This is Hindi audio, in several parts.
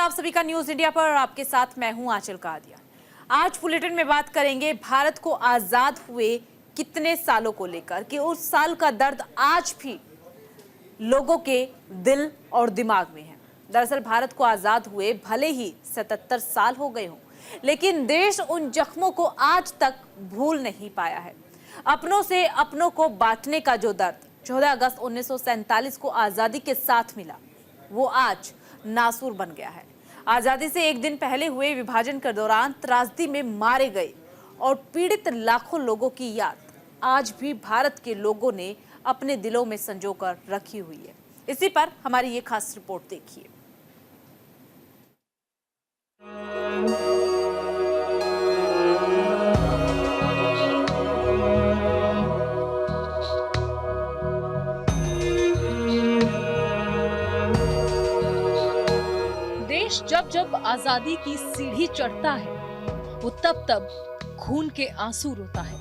आप सभी का न्यूज इंडिया पर और आपके साथ मैं हूं आंचल कादिया। आज बुलेटिन में बात करेंगे भारत को आजाद हुए कितने सालों को लेकर कि उस साल का दर्द आज भी लोगों के दिल और दिमाग में है। दरअसल भारत को आजाद हुए भले ही 77 साल हो गए हों, लेकिन देश उन जख्मों को आज तक भूल नहीं पाया है। अपनों से अपनों को बांटने का जो दर्द 14 अगस्त 1947 को आजादी के साथ मिला, वो आज नासूर बन गया है। आजादी से एक दिन पहले हुए विभाजन के दौरान त्रासदी में मारे गए और पीड़ित लाखों लोगों की याद आज भी भारत के लोगों ने अपने दिलों में संजोकर रखी हुई है। इसी पर हमारी ये खास रिपोर्ट देखिए। देश जब जब आजादी की सीढ़ी चढ़ता है, वो तब तब खून के आंसू रोता है।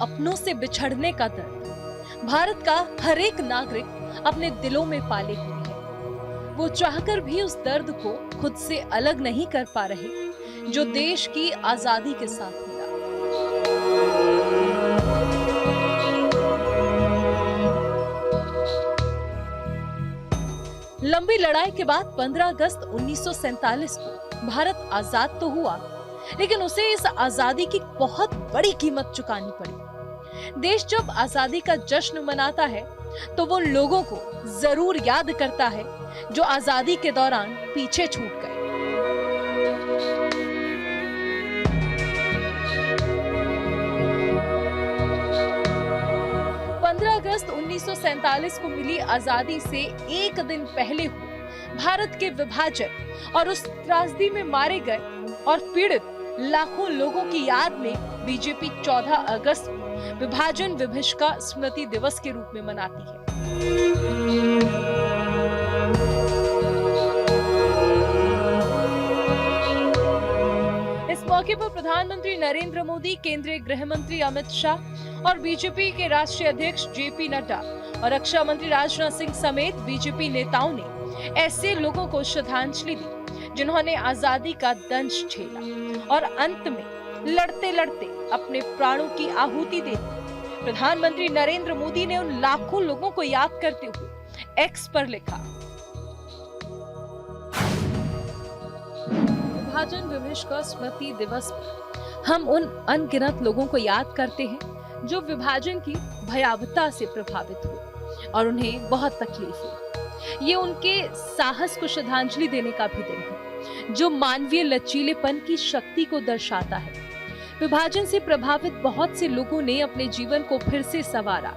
अपनों से बिछड़ने का दर्द भारत का हर एक नागरिक अपने दिलों में पाले हुए है। वो चाहकर भी उस दर्द को खुद से अलग नहीं कर पा रहे, जो देश की आजादी के साथ मिला। लंबी लड़ाई के बाद 15 अगस्त 1947 को भारत आजाद तो हुआ, लेकिन उसे इस आजादी की बहुत बड़ी कीमत चुकानी पड़ी। देश जब आजादी का जश्न मनाता है, तो वो लोगों को जरूर याद करता है जो आजादी के दौरान पीछे छूट गए। अगस्त 1947 को मिली आजादी से एक दिन पहले हुए भारत के विभाजन और उस त्रासदी में मारे गए और पीड़ित लाखों लोगों की याद में बीजेपी 14 अगस्त को विभाजन विभीषिका स्मृति दिवस के रूप में मनाती है। इस मौके पर प्रधानमंत्री नरेंद्र मोदी, केंद्रीय गृह मंत्री अमित शाह और बीजेपी के राष्ट्रीय अध्यक्ष जेपी नड्डा और रक्षा मंत्री राजनाथ सिंह समेत बीजेपी नेताओं ने ऐसे लोगों को श्रद्धांजलि दी जिन्होंने आजादी का दंश झेला और अंत में लड़ते लड़ते अपने प्राणों की आहुति दे दी। प्रधानमंत्री नरेंद्र मोदी ने उन लाखों लोगों को याद करते हुए एक्स पर लिखा, विभाजन विभीषिका स्मृति दिवस पर हम उन अनगिनत लोगों को याद करते हैं जो विभाजन की भयावहता से प्रभावित हुए और उन्हें बहुत तकलीफ हुई। ये उनके साहस को श्रद्धांजलि देने का भी दिन है, जो मानवीय लचीलेपन की शक्ति को दर्शाता है। विभाजन से प्रभावित बहुत से लोगों ने अपने जीवन को फिर से संवारा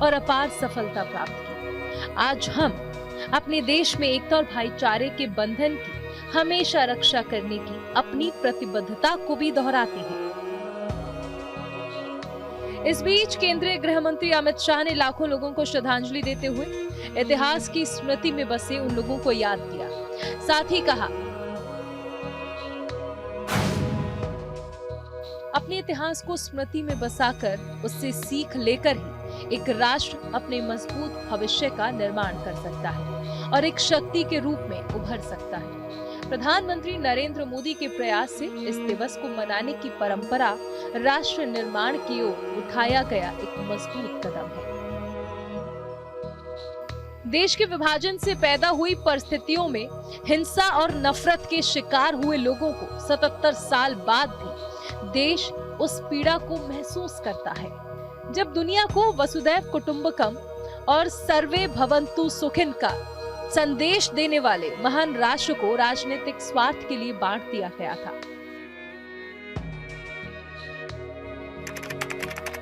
और अपार सफलता प्राप्त की। आज हम अपने देश में एकता और भाईचारे के बंधन की हमेशा रक्षा करने की अपनी प्रतिबद्धता को भी दोहराते हैं। इस बीच केंद्रीय गृह मंत्री अमित शाह ने लाखों लोगों को श्रद्धांजलि देते हुए इतिहास की स्मृति में बसे उन लोगों को याद किया। साथ ही कहा, अपने इतिहास को स्मृति में बसाकर उससे सीख लेकर ही एक राष्ट्र अपने मजबूत भविष्य का निर्माण कर सकता है और एक शक्ति के रूप में उभर सकता है। प्रधानमंत्री नरेंद्र मोदी के प्रयास से इस दिवस को मनाने की परंपरा राष्ट्र निर्माण की ओर उठाया गया एक मजबूत कदम है। देश के विभाजन से पैदा हुई परिस्थितियों में हिंसा और नफरत के शिकार हुए लोगों को 77 साल बाद भी देश उस पीड़ा को महसूस करता है। जब दुनिया को वसुधैव कुटुंबकम और सर्वे भवन्तु सुखिन का संदेश देने वाले महान राष्ट्र को राजनीतिक स्वार्थ के लिए बांट दिया गया था।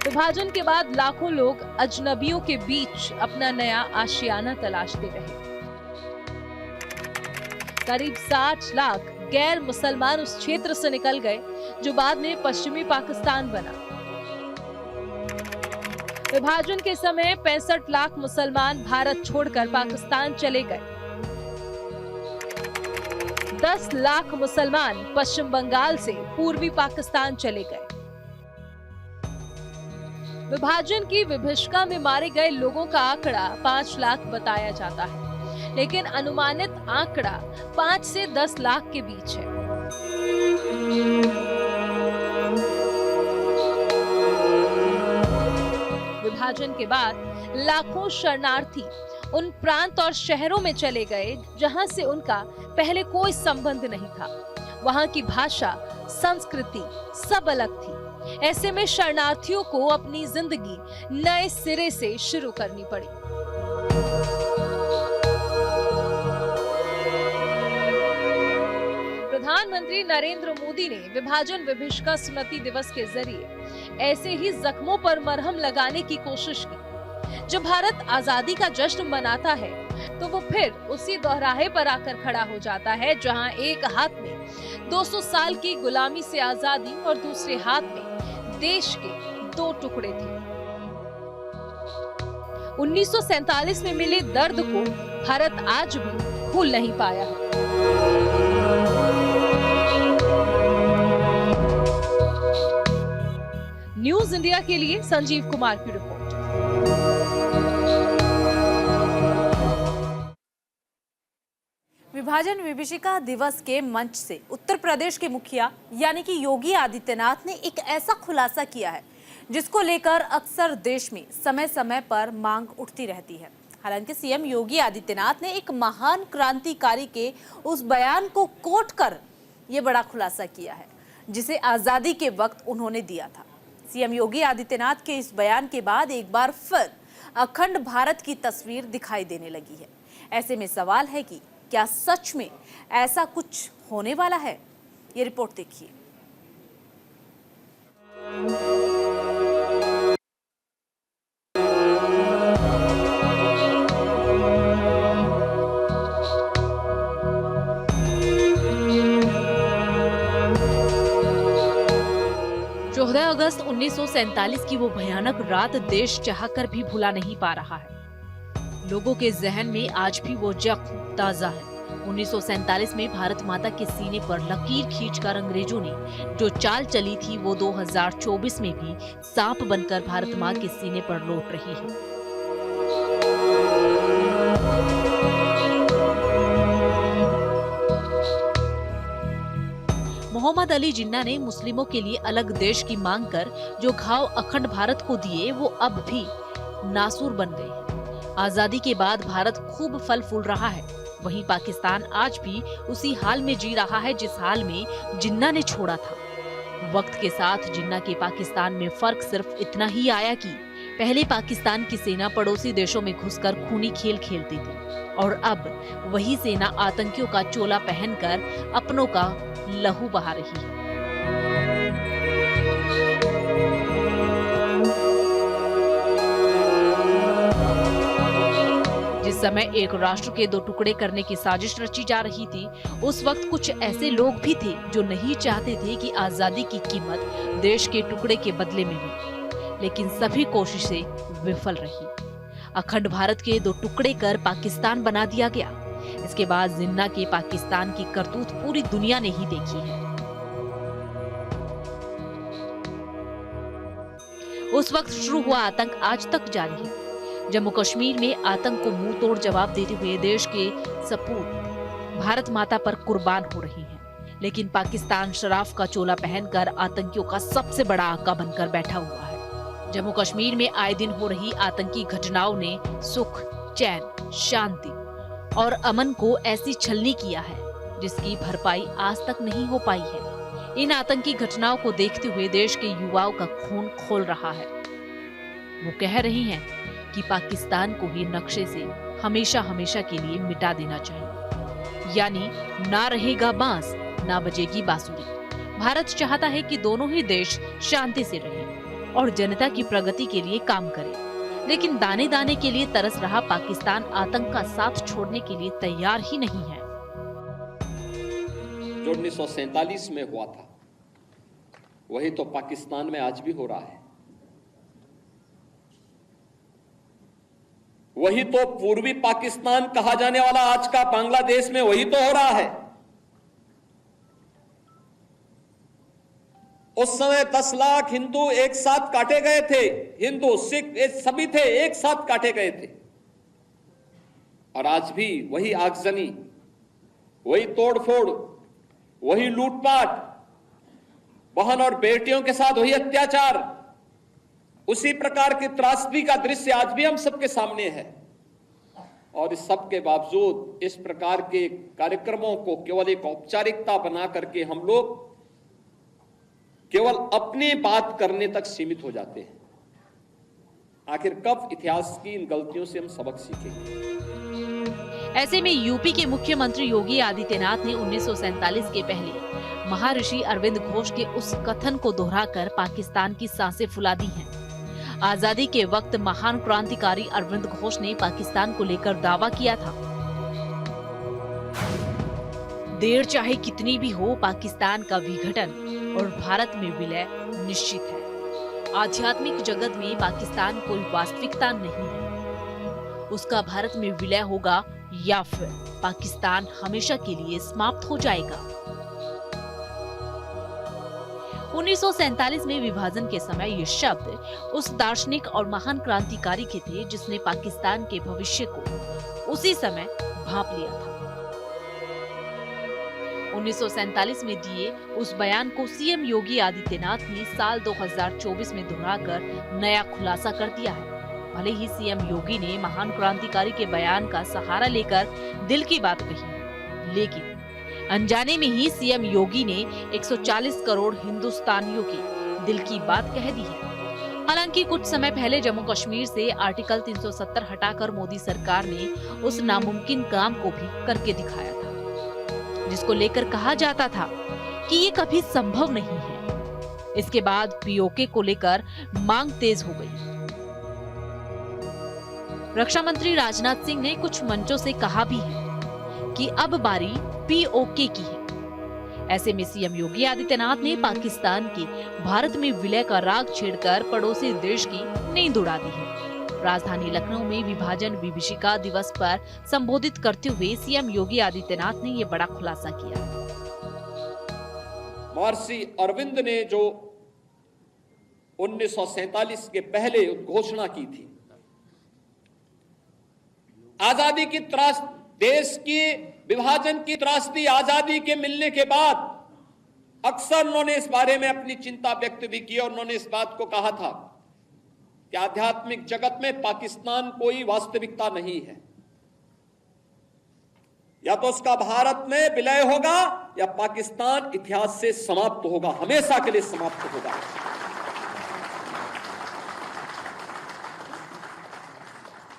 विभाजन के बाद लाखों लोग अजनबियों के बीच अपना नया आशियाना तलाशते रहे। करीब 60 लाख गैर मुसलमान उस क्षेत्र से निकल गए जो बाद में पश्चिमी पाकिस्तान बना। विभाजन के समय 65 लाख मुसलमान भारत छोड़कर पाकिस्तान चले गए। 10 लाख मुसलमान पश्चिम बंगाल से पूर्वी पाकिस्तान चले गए। विभाजन की विभीषिका में मारे गए लोगों का आंकड़ा 5 लाख बताया जाता है, लेकिन अनुमानित आंकड़ा 5 से 10 लाख के बीच है। विभाजन के बाद लाखों शरणार्थी उन प्रांत और शहरों में चले गए जहां से उनका पहले कोई संबंध नहीं था। वहां की भाषा, संस्कृति सब अलग थी। ऐसे में शरणार्थियों को अपनी जिंदगी नए सिरे से शुरू करनी पड़ी। प्रधानमंत्री नरेंद्र मोदी ने विभाजन विभीषिका स्मृति दिवस के जरिए ऐसे ही जख्मों पर मरहम लगाने की कोशिश की। जब भारत आजादी का जश्न मनाता है तो वो फिर उसी दोहराहे पर आकर खड़ा हो जाता है जहां एक हाथ में 200 साल की गुलामी से आजादी और दूसरे हाथ में देश के 2 टुकड़े थे। 1947 में मिले दर्द को भारत आज भी भूल नहीं पाया है। न्यूज इंडिया के लिए संजीव कुमार की रिपोर्ट। विभाजन विभीषिका दिवस के मंच से उत्तर प्रदेश के मुखिया यानी कि योगी आदित्यनाथ ने एक ऐसा खुलासा किया है जिसको लेकर अक्सर देश में समय समय पर मांग उठती रहती है। हालांकि सीएम योगी आदित्यनाथ ने एक महान क्रांतिकारी के उस बयान को कोट कर यह बड़ा खुलासा किया है जिसे आजादी के वक्त उन्होंने दिया था। सीएम योगी आदित्यनाथ के इस बयान के बाद एक बार फिर अखंड भारत की तस्वीर दिखाई देने लगी है। ऐसे में सवाल है कि क्या सच में ऐसा कुछ होने वाला है? ये रिपोर्ट देखिए। अगस्त 1947 की वो भयानक रात देश चाहकर भी भुला नहीं पा रहा है। लोगों के जहन में आज भी वो जख्म ताजा है। 1947 में भारत माता के सीने पर लकीर खींचकर अंग्रेजों ने जो चाल चली थी वो 2024 में भी सांप बनकर भारत माँ के सीने पर लौट रही है। मोहम्मद अली जिन्ना ने मुस्लिमों के लिए अलग देश की मांग कर जो घाव अखंड भारत को दिए वो अब भी नासूर बन गए हैं। आजादी के बाद भारत खूब फल फूल रहा है, वहीं पाकिस्तान आज भी उसी हाल में जी रहा है जिस हाल में जिन्ना ने छोड़ा था। वक्त के साथ जिन्ना के पाकिस्तान में फर्क सिर्फ इतना ही आया कि पहले पाकिस्तान की सेना पड़ोसी देशों में घुसकर खूनी खेल खेलती थी और अब वही सेना आतंकियों का चोला पहनकर अपनों का लहू बहा रही है। जिस समय एक राष्ट्र के 2 टुकड़े करने की साजिश रची जा रही थी, उस वक्त कुछ ऐसे लोग भी थे जो नहीं चाहते थे कि आजादी की कीमत देश के टुकड़े के बदले में हो, लेकिन सभी कोशिशें विफल रही। अखंड भारत के 2 टुकड़े कर पाकिस्तान बना दिया गया। इसके बाद जिन्ना के पाकिस्तान की करतूत पूरी दुनिया ने ही देखी है। उस वक्त शुरू हुआ आतंक आज तक जारी है। जम्मू कश्मीर में आतंक को मुंह तोड़ जवाब देते हुए देश के सपूत भारत माता पर कुर्बान हो रही हैं। लेकिन पाकिस्तान शराफ का चोला पहनकर आतंकियों का सबसे बड़ा आका बनकर बैठा हुआ है। जम्मू कश्मीर में आए दिन हो रही आतंकी घटनाओं ने सुख, चैन, शांति और अमन को ऐसी छलनी किया है जिसकी भरपाई आज तक नहीं हो पाई है। इन आतंकी घटनाओं को देखते हुए देश के युवाओं का खून खोल रहा है। वो कह रही हैं कि पाकिस्तान को ही नक्शे से हमेशा हमेशा के लिए मिटा देना चाहिए, यानी ना रहेगा बांस ना बजेगी बांसुरी। भारत चाहता है कि दोनों ही देश शांति से रहें और जनता की प्रगति के लिए काम करें, लेकिन दाने दाने के लिए तरस रहा पाकिस्तान आतंक का साथ छोड़ने के लिए तैयार ही नहीं है। जो 1947 में हुआ था वही तो पाकिस्तान में आज भी हो रहा है। वही तो पूर्वी पाकिस्तान कहा जाने वाला आज का बांग्लादेश में वही तो हो रहा है। उस समय 10 लाख हिंदू एक साथ काटे गए थे। हिंदू, सिख सभी थे, एक साथ काटे गए थे। और आज भी वही आगजनी, वही तोड़फोड़, वही लूटपाट, बहन और बेटियों के साथ वही अत्याचार, उसी प्रकार की त्रासदी का दृश्य आज भी हम सबके सामने है। और इस सब के बावजूद इस प्रकार के कार्यक्रमों को केवल एक औपचारिकता बना करके हम लोग केवल अपनी बात करने तक सीमित हो जाते हैं। आखिर कब इतिहास की इन गलतियों से हम सबक सीखेंगे? ऐसे में यूपी के मुख्यमंत्री योगी आदित्यनाथ ने 1947 के पहले महर्षि अरविंद घोष के उस कथन को दोहराकर पाकिस्तान की सांसें फुला दी हैं। आजादी के वक्त महान क्रांतिकारी अरविंद घोष ने पाकिस्तान को लेकर दावा किया था, देर चाहे कितनी भी हो, पाकिस्तान का विघटन और भारत में विलय निश्चित है। आध्यात्मिक जगत में पाकिस्तान कोई वास्तविकता नहीं है। उसका भारत में विलय होगा या फिर पाकिस्तान हमेशा के लिए समाप्त हो जाएगा। 1947 में विभाजन के समय ये शब्द उस दार्शनिक और महान क्रांतिकारी के थे जिसने पाकिस्तान के भविष्य को उसी समय भांप लिया था। 1947 में दिए उस बयान को सीएम योगी आदित्यनाथ ने साल 2024 में दोहराकर नया खुलासा कर दिया है। भले ही सीएम योगी ने महान क्रांतिकारी के बयान का सहारा लेकर दिल की बात कही, लेकिन अनजाने में ही सीएम योगी ने 140 करोड़ हिंदुस्तानियों की दिल की बात कह दी है। हालांकि कुछ समय पहले जम्मू कश्मीर से आर्टिकल 370 हटाकर मोदी सरकार ने उस नामुमकिन काम को भी करके दिखाया था, जिसको लेकर कहा जाता था कि ये कभी संभव नहीं है। इसके बाद पीओके को लेकर मांग तेज हो गई। रक्षा मंत्री राजनाथ सिंह ने कुछ मंचों से कहा भी है कि अब बारी पीओके की है। ऐसे में सीएम योगी आदित्यनाथ ने पाकिस्तान के भारत में विलय का राग छेड़कर पड़ोसी देश की नींद उड़ा दी है। राजधानी लखनऊ में विभाजन विभीषिका दिवस पर संबोधित करते हुए सीएम योगी आदित्यनाथ ने ये बड़ा खुलासा किया। महर्षि अरविंद ने जो 1947 के पहले घोषणा की थी, आजादी की त्रास, देश की विभाजन की त्रासदी आजादी के मिलने के बाद अक्सर उन्होंने इस बारे में अपनी चिंता व्यक्त भी की और उन्होंने इस बात को कहा था कि आध्यात्मिक जगत में पाकिस्तान कोई वास्तविकता नहीं है। या तो उसका भारत में विलय होगा या पाकिस्तान इतिहास से समाप्त होगा, हमेशा के लिए समाप्त होगा।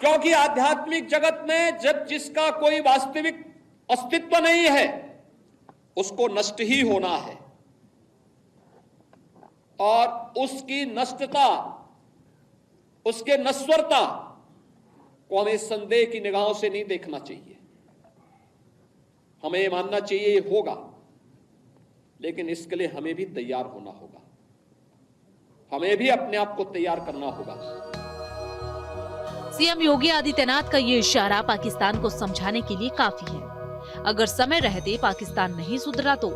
क्योंकि आध्यात्मिक जगत में जब जिसका कोई वास्तविक अस्तित्व नहीं है, उसको नष्ट ही होना है और उसकी नष्टता, उसके नश्वरता को हमें संदेह की निगाहों से नहीं देखना चाहिए। हमें मानना चाहिए ये होगा, लेकिन इसके लिए हमें भी तैयार होना होगा, हमें भी अपने आप को तैयार करना होगा। सीएम योगी आदित्यनाथ का ये इशारा पाकिस्तान को समझाने के लिए काफी है। अगर समय रहते पाकिस्तान नहीं सुधरा तो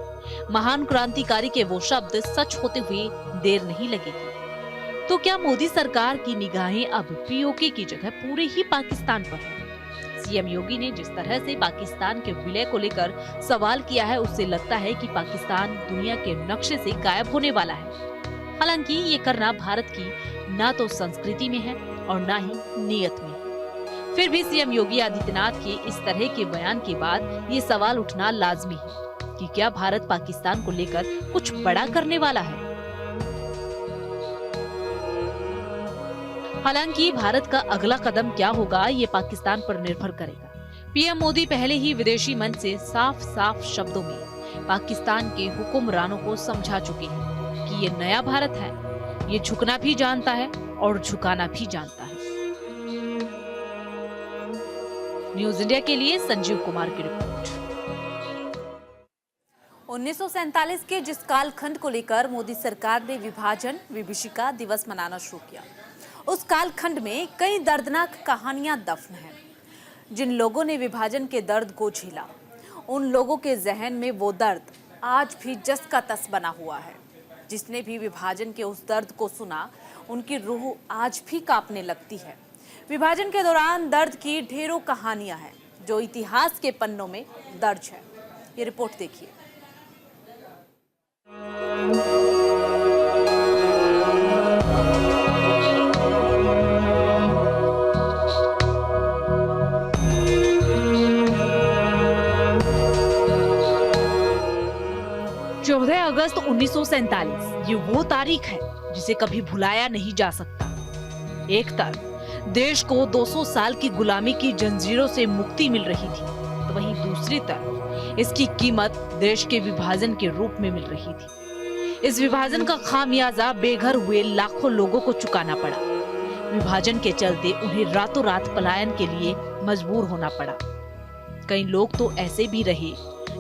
महान क्रांतिकारी के वो शब्द सच होते हुए देर नहीं लगेगी। तो क्या मोदी सरकार की निगाहें अब पीओके की जगह पूरे ही पाकिस्तान पर है? सीएम योगी ने जिस तरह से पाकिस्तान के विलय को लेकर सवाल किया है, उससे लगता है कि पाकिस्तान दुनिया के नक्शे से गायब होने वाला है। हालांकि ये करना भारत की ना तो संस्कृति में है और ना ही नीयत में। फिर भी सीएम योगी आदित्यनाथ के इस तरह के बयान के बाद ये सवाल उठना लाजमी है कि क्या भारत पाकिस्तान को लेकर कुछ बड़ा करने वाला है। हालांकि भारत का अगला कदम क्या होगा ये पाकिस्तान पर निर्भर करेगा। पीएम मोदी पहले ही विदेशी मंच से साफ साफ शब्दों में पाकिस्तान के हुक्मरानों को समझा चुके हैं कि ये नया भारत है, ये झुकना भी जानता है और झुकाना भी जानता है। न्यूज इंडिया के लिए संजीव कुमार की रिपोर्ट। 1947 के जिस कालखंड को लेकर मोदी सरकार ने विभाजन विभीषिका दिवस मनाना शुरू किया, उस कालखंड में कई दर्दनाक कहानियां दफन हैं। जिन लोगों ने विभाजन के दर्द को झेला, उन लोगों के जहन में वो दर्द आज भी जस का तस बना हुआ है। जिसने भी विभाजन के उस दर्द को सुना, उनकी रूह आज भी कांपने लगती है। विभाजन के दौरान दर्द की ढेरों कहानियां हैं, जो इतिहास के पन्नों में दर्ज है। ये रिपोर्ट देखिए। अगस्त 1947 ये वो तारीख है जिसे कभी भुलाया नहीं जा सकता। एक तरफ देश को 200 साल की गुलामी की जंजीरों से मुक्ति मिल रही थी, तो वहीं दूसरी तरफ इसकी कीमत देश के विभाजन के रूप में मिल रही थी। इस विभाजन का खामियाजा बेघर हुए लाखों लोगों को चुकाना पड़ा। विभाजन के चलते उन्हें रातों रात पलायन के लिए मजबूर होना पड़ा। कई लोग तो ऐसे भी रहे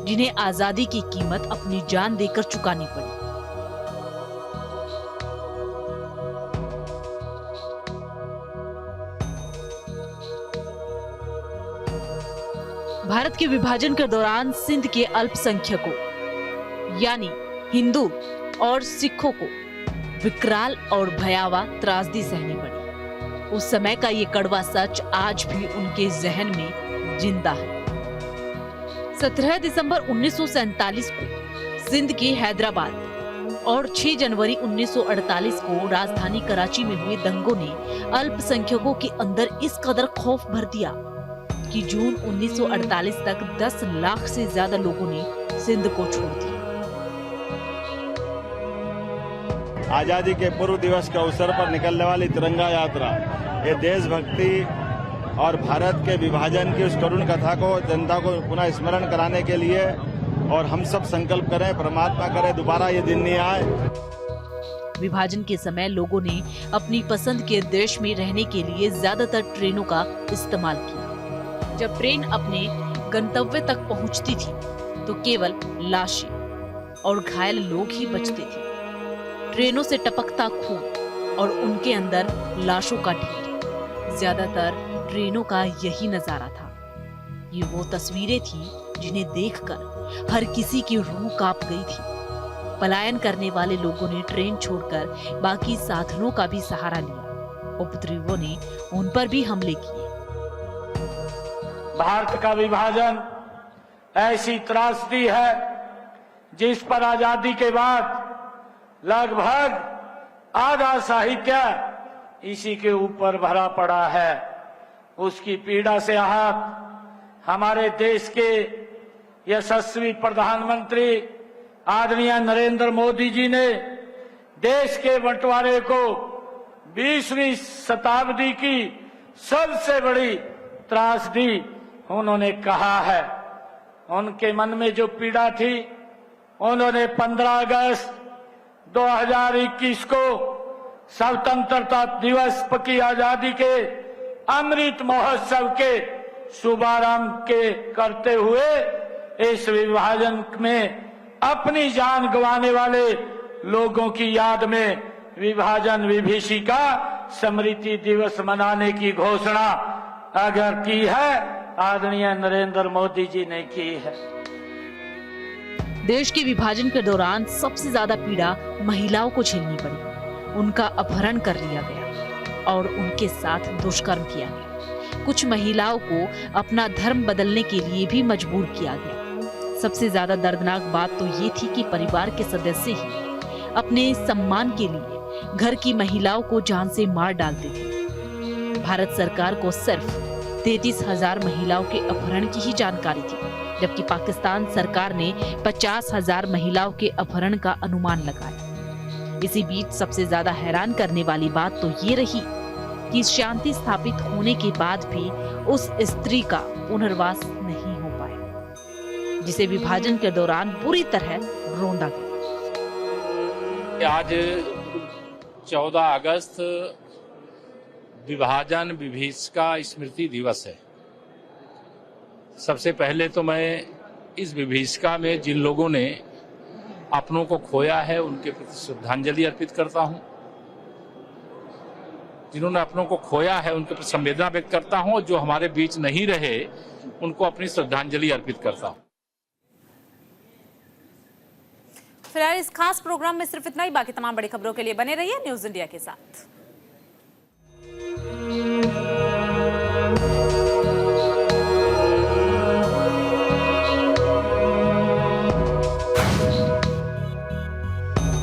जिन्हें आजादी की कीमत अपनी जान देकर चुकानी पड़ी। भारत के विभाजन के दौरान सिंध के अल्पसंख्यकों यानी हिंदू और सिखों को विकराल और भयावह त्रासदी सहनी पड़ी। उस समय का ये कड़वा सच आज भी उनके जहन में जिंदा है। 17 दिसंबर 1947 को सिंध के हैदराबाद और 6 जनवरी 1948 को राजधानी कराची में हुए दंगों ने अल्पसंख्यकों के अंदर इस कदर खौफ भर दिया कि जून 1948 तक 10 लाख से ज्यादा लोगों ने सिंध को छोड़ दिया। आजादी के पूर्व दिवस के अवसर पर निकलने वाली तिरंगा यात्रा ये देशभक्ति और भारत के विभाजन की उस करुण कथा को जनता को पुनः स्मरण कराने के लिए, और हम सब संकल्प करें, परमात्मा करे दोबारा ये दिन नहीं आए। विभाजन के समय लोगों ने अपनी पसंद के देश में रहने के लिए ज्यादातर ट्रेनों का इस्तेमाल किया। जब ट्रेन अपने गंतव्य तक पहुंचती थी तो केवल लाशें और घायल लोग ही बचते थे। ट्रेनों से टपकता खून और उनके अंदर लाशों का ढेर, ज्यादातर ट्रेनों का यही नजारा था। ये वो तस्वीरें थी जिन्हें देखकर हर किसी की रूह कांप गई थी। पलायन करने वाले लोगों ने ट्रेन छोड़कर बाकी साधनों का भी सहारा लिया। उपद्रवियों ने उन पर भी हमले किए। भारत का विभाजन ऐसी त्रासदी है जिस पर आजादी के बाद लगभग आधा साहित्य इसी के ऊपर भरा पड़ा है। उसकी पीड़ा से आहत हमारे देश के यशस्वी प्रधानमंत्री आदरणीय नरेंद्र मोदी जी ने देश के बंटवारे को 20वीं शताब्दी की सबसे बड़ी त्रासदी उन्होंने कहा है। उनके मन में जो पीड़ा थी, उन्होंने 15 अगस्त 2021 को स्वतंत्रता दिवस की आजादी के अमृत महोत्सव के शुभारंभ के करते हुए इस विभाजन में अपनी जान गंवाने वाले लोगों की याद में विभाजन विभीषिका स्मृति दिवस मनाने की घोषणा अगर की है, आदरणीय नरेंद्र मोदी जी ने की है। देश के विभाजन के दौरान सबसे ज्यादा पीड़ा महिलाओं को झेलनी पड़ी। उनका अपहरण कर लिया गया और उनके साथ दुष्कर्म किया गया। कुछ महिलाओं को अपना धर्म बदलने के लिए भी मजबूर किया गया। सबसे ज्यादा दर्दनाक बात तो ये थी कि परिवार के सदस्य ही अपने सम्मान के लिए घर की महिलाओं को जान से मार डालते थे। भारत सरकार को सिर्फ 33,000 महिलाओं के अपहरण की ही जानकारी थी, जबकि पाकिस्तान सरकार ने 50,000 महिलाओं के अपहरण का अनुमान लगाया। इसी बीच सबसे ज्यादा हैरान करने वाली बात तो ये रही कि शांति स्थापित होने के बाद भी उस स्त्री का पुनर्वास नहीं हो पाया, जिसे विभाजन के दौरान बुरी तरह रौंदा गया। आज 14 अगस्त विभाजन विभीषिका स्मृति दिवस है। सबसे पहले तो मैं इस विभीषिका में जिन लोगों ने अपनों को खोया है उनके प्रति श्रद्धांजलि अर्पित करता हूं। जिन्होंने अपनों को खोया है उनके प्रति संवेदना व्यक्त करता हूं, और जो हमारे बीच नहीं रहे उनको अपनी श्रद्धांजलि अर्पित करता हूं। फिलहाल इस खास प्रोग्राम में सिर्फ इतना ही। बाकी तमाम बड़ी खबरों के लिए बने रहिए न्यूज़ इंडिया के साथ।